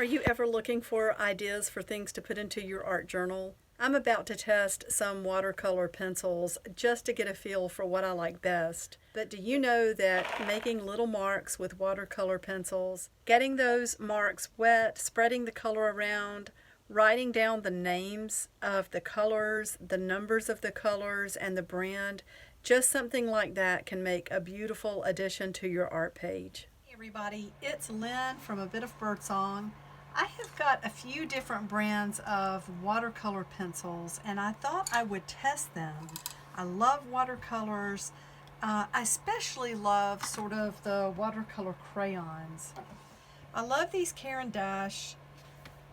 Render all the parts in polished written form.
Are you ever looking for ideas for things to put into your art journal? I'm about to test some watercolor pencils just to get a feel for what I like best. But do you know that making little marks with watercolor pencils, getting those marks wet, spreading the color around, writing down the names of the colors, the numbers of the colors, and the brand, just something like that can make a beautiful addition to your art page. Hey everybody, it's Lynn from A Bit of Birdsong. I have got a few different brands of watercolor pencils and I thought I would test them. I love watercolors. I especially love sort of the watercolor crayons. I love these Caran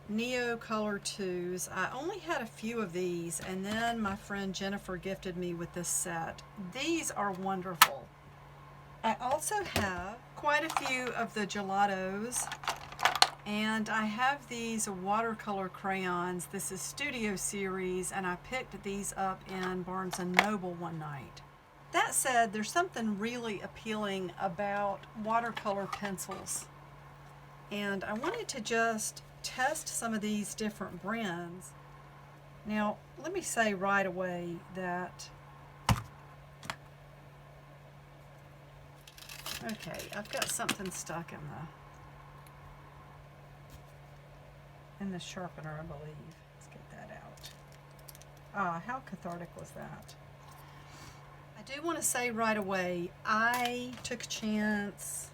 Neo Color 2s. I only had a few of these and then my friend Jennifer gifted me with this set. These are wonderful. I also have quite a few of the gelatos. And I have these watercolor crayons. This is Studio Series, and I picked these up in Barnes & Noble one night. That said, there's something really appealing about watercolor pencils. And I wanted to just test some of these different brands. Now, let me say right away that, okay, I've got something stuck in the sharpener, I believe. Let's get that out. Ah, how cathartic was that? I do want to say right away, I took a chance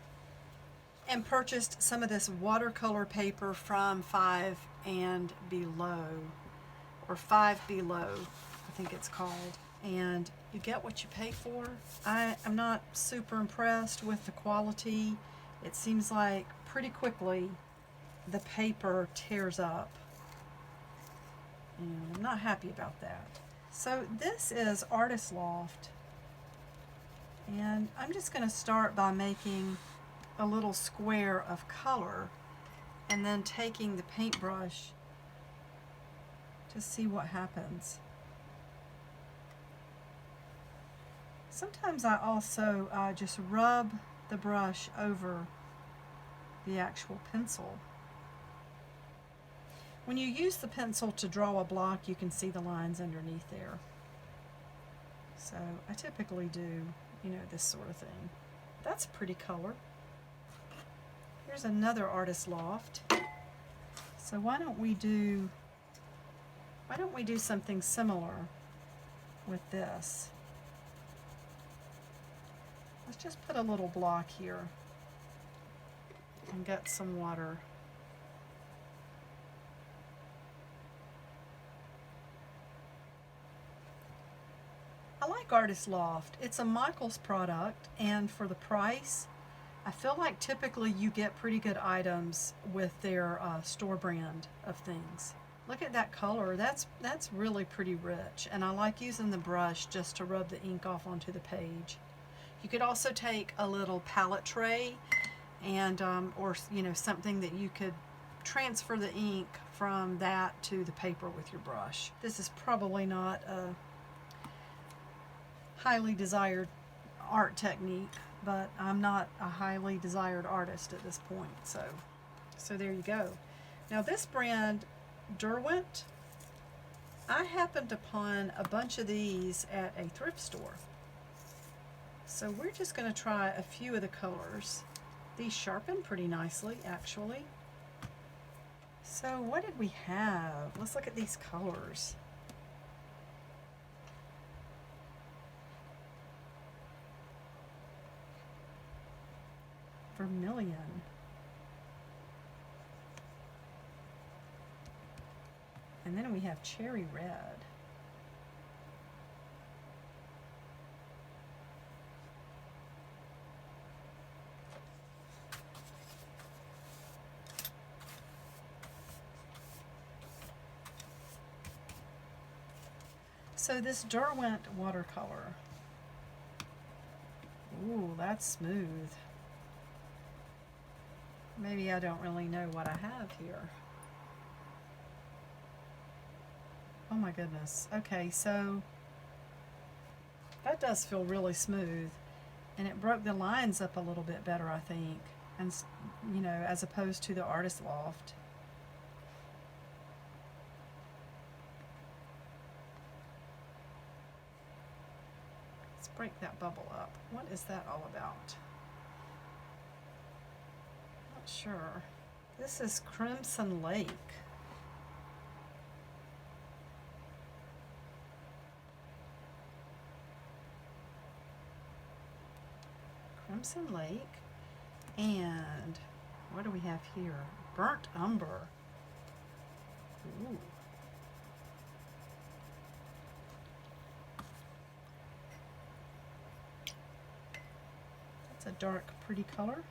and purchased some of this watercolor paper from 5 and Below, or 5 Below, I think it's called. And you get what you pay for. I'm not super impressed with the quality. It seems like pretty quickly the paper tears up, and I'm not happy about that. So this is Artist Loft, and I'm just going to start by making a little square of color and then taking the paintbrush to see what happens. Sometimes I also just rub the brush over the actual pencil. When you use the pencil to draw a block, you can see the lines underneath there. So I typically do, this sort of thing. That's a pretty color. Here's another Artist Loft. So why don't we do something similar with this? Let's just put a little block here and get some water. I like Artist Loft. It's a Michaels product, and for the price, I feel like typically you get pretty good items with their store brand of things. Look at that color. That's really pretty rich, and I like using the brush just to rub the ink off onto the page. You could also take a little palette tray and or something that you could transfer the ink from that to the paper with your brush. This is probably not a highly desired art technique, but I'm not a highly desired artist at this point, so there you go. Now this brand, Derwent, I happened upon a bunch of these at a thrift store. So we're just going to try a few of the colors. These sharpen pretty nicely, actually. So what did we have? Let's look at these colors. Vermilion. And then we have cherry red. So this Derwent watercolor. Ooh, that's smooth. Maybe I don't really know what I have here. Oh my goodness. Okay, so that does feel really smooth, and it broke the lines up a little bit better, I think, and as opposed to the Artist Loft. break that bubble up. What is that all about? Not sure. This is Crimson Lake. Crimson Lake. And what do we have here? Burnt Umber. Ooh. That's a dark, pretty color.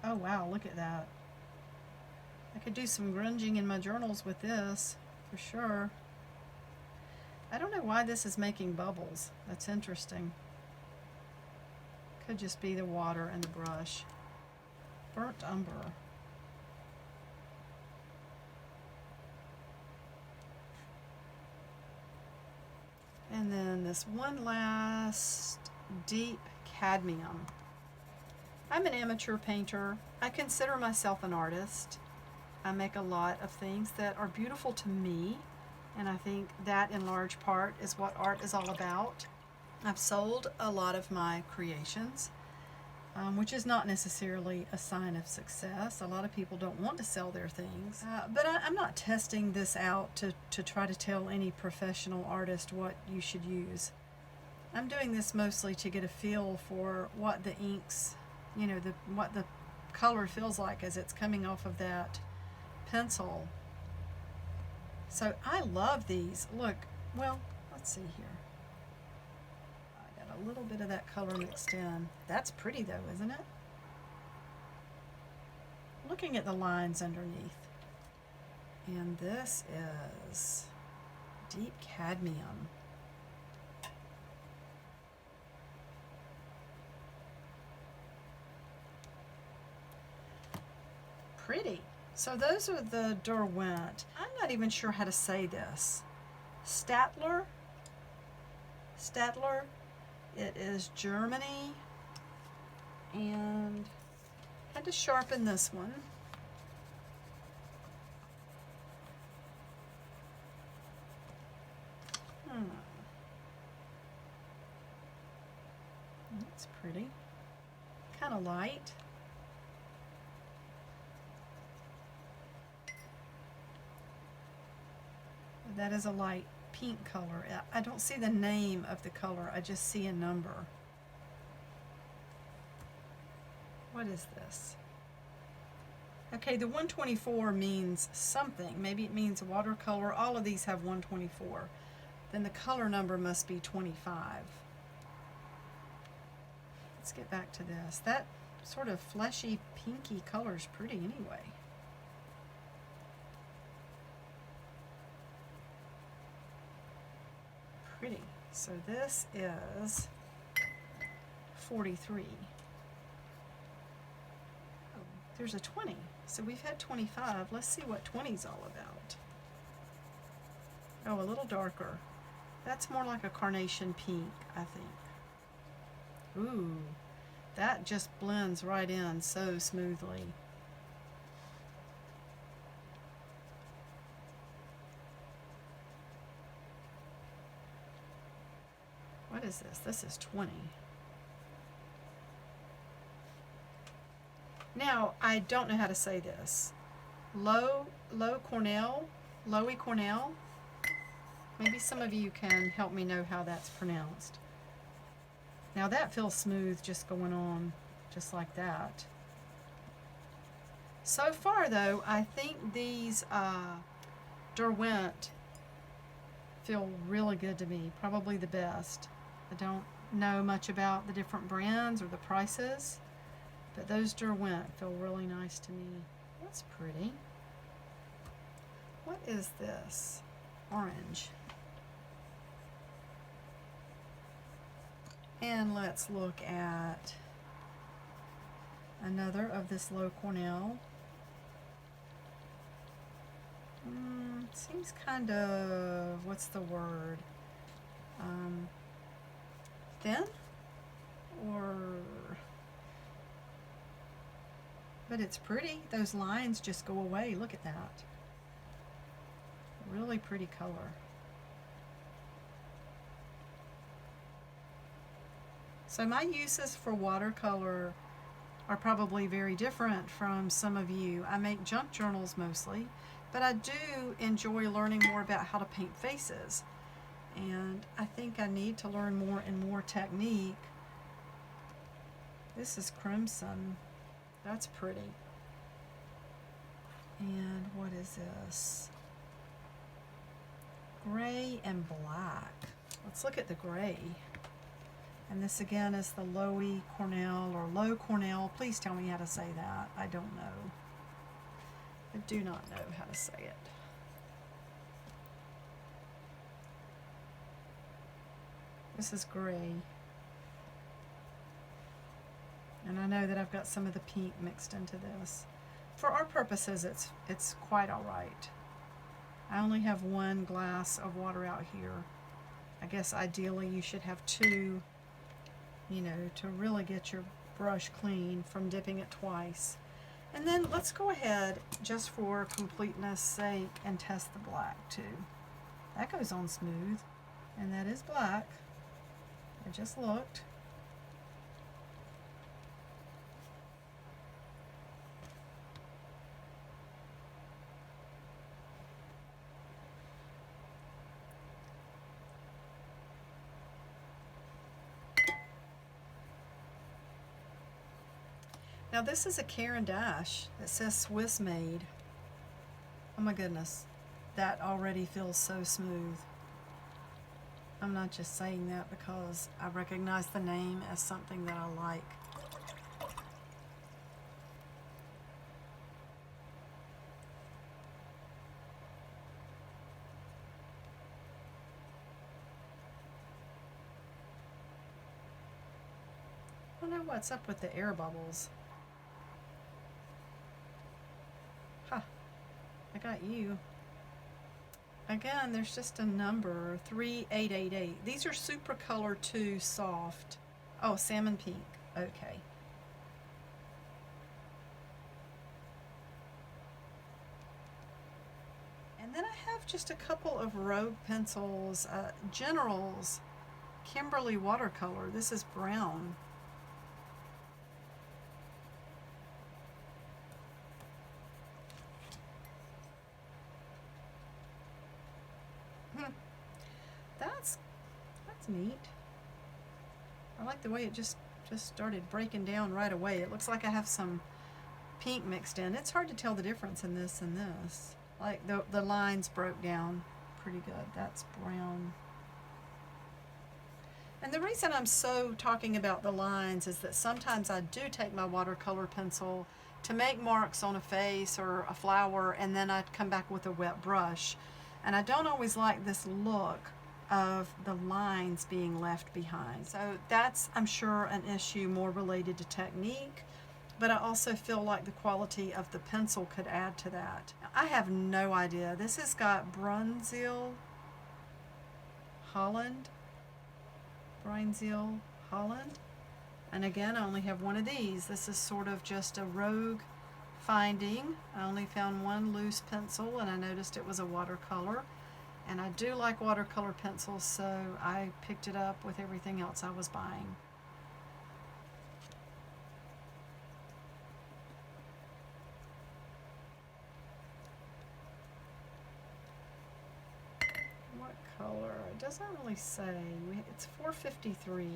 Oh wow, look at that. I could do some grunging in my journals with this, for sure. I don't know why this is making bubbles. That's interesting. Could just be the water and the brush. Burnt Umber. And then this one last deep cadmium. I'm an amateur painter. I consider myself an artist. I make a lot of things that are beautiful to me, and I think that in large part is what art is all about. I've sold a lot of my creations, which is not necessarily a sign of success. A lot of people don't want to sell their things. But I'm not testing this out to try to tell any professional artist what you should use. I'm doing this mostly to get a feel for what the inks, you know, what the color feels like as it's coming off of that pencil. So I love these. Look, well, let's see here. I got a little bit of that color mixed in. That's pretty though, isn't it? Looking at the lines underneath. And this is deep cadmium. Pretty. So those are the Derwent. I'm not even sure how to say this. Staedtler. Staedtler. It is Germany. And I had to sharpen this one. That's pretty. Kind of light. That is a light pink color. I don't see the name of the color, I just see a number. What is this? Okay, the 124 means something. Maybe it means watercolor. All of these have 124. Then the color number must be 25. Let's get back to this. That sort of fleshy pinky color is pretty anyway. Pretty. So this is 43. Oh, there's a 20. So we've had 25. Let's see what 20 is all about. Oh, a little darker. That's more like a carnation pink, I think. Ooh, that just blends right in so smoothly. What is this? This is 20. Now, I don't know how to say this. Loew-Cornell? Loew-Cornell? Maybe some of you can help me know how that's pronounced. Now that feels smooth just going on just like that. So far though, I think these Derwent feel really good to me. Probably the best. I don't know much about the different brands or the prices, but those Derwent feel really nice to me. That's pretty. What is this? Orange. And let's look at another of this Loew-Cornell. Seems kind of, what's the word? Thin? Or, but it's pretty. Those lines just go away. Look at that. Really pretty color. So my uses for watercolor are probably very different from some of you. I make junk journals mostly, but I do enjoy learning more about how to paint faces. And I think I need to learn more and more technique. This is crimson. That's pretty. And what is this? Gray and black. Let's look at the gray. And this again is the Loew-Cornell or Loew-Cornell. Please tell me how to say that. I don't know. I do not know how to say it. This is gray. And I know that I've got some of the pink mixed into this. For our purposes, it's quite all right. I only have one glass of water out here. I guess ideally you should have two, to really get your brush clean from dipping it twice. And then let's go ahead, just for completeness sake, and test the black too. That goes on smooth, and that is black. I just looked. Now this is a Caran dash that says Swiss made. Oh my goodness, that already feels so smooth. I'm not just saying that because I recognize the name as something that I like. I don't know what's up with the air bubbles. I got you. Again, there's just a number, 3888. These are Super Color 2 Soft. Oh, salmon pink. Okay. And then I have just a couple of Rogue pencils. General's Kimberly Watercolor. This is brown. That's neat. I like the way it just started breaking down right away. It looks like I have some pink mixed in. It's hard to tell the difference in this and this. Like the lines broke down pretty good. That's brown. And the reason I'm so talking about the lines is that sometimes I do take my watercolor pencil to make marks on a face or a flower, and then I come back with a wet brush. And I don't always like this look of the lines being left behind. So that's, I'm sure, an issue more related to technique, but I also feel like the quality of the pencil could add to that. I have no idea. This has got Bruynzeel, Holland. Bruynzeel, Holland. And again, I only have one of these. This is sort of just a rogue finding. I only found one loose pencil, and I noticed it was a watercolor. And I do like watercolor pencils, so I picked it up with everything else I was buying. What color? It doesn't really say. It's 453.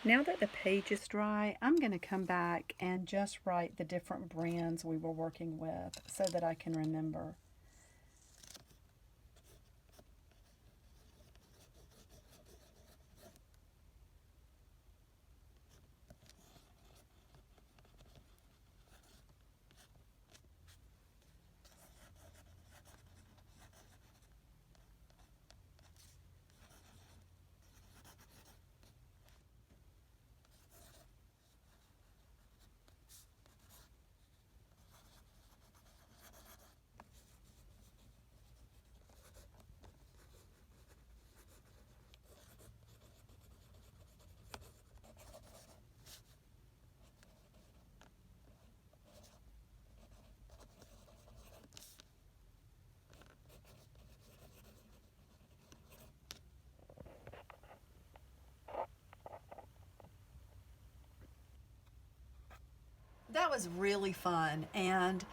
Now that the page is dry, I'm going to come back and just write the different brands we were working with so that I can remember. was really fun, and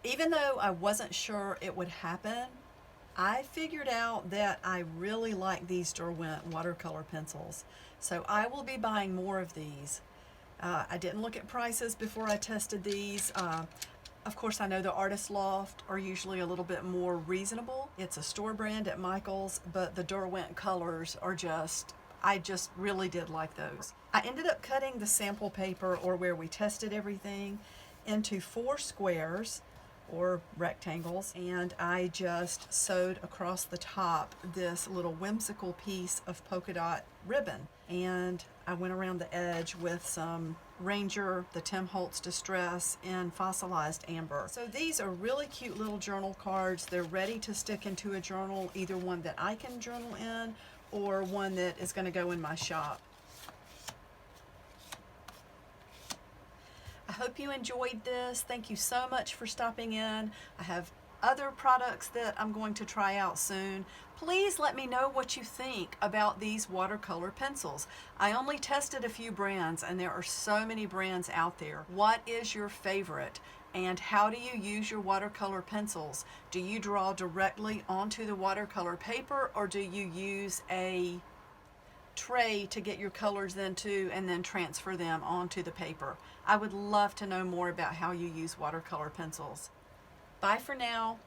even though I wasn't sure it would happen, I figured out that I really like these Derwent watercolor pencils. So I will be buying more of these. I didn't look at prices before I tested these. Of course, I know the Artist Loft are usually a little bit more reasonable. It's a store brand at Michael's, but the Derwent colors are I just really did like those. I ended up cutting the sample paper, or where we tested everything, into 4 squares or rectangles, and I just sewed across the top this little whimsical piece of polka dot ribbon, and I went around the edge with some Ranger, the Tim Holtz Distress, in fossilized amber. So these are really cute little journal cards. They're ready to stick into a journal, either one that I can journal in or one that is going to go in my shop. I hope you enjoyed this. Thank you so much for stopping in. I have other products that I'm going to try out soon. Please let me know what you think about these watercolor pencils. I only tested a few brands, and there are so many brands out there. What is your favorite? And how do you use your watercolor pencils? Do you draw directly onto the watercolor paper, or do you use a tray to get your colors into and then transfer them onto the paper? I would love to know more about how you use watercolor pencils. Bye for now.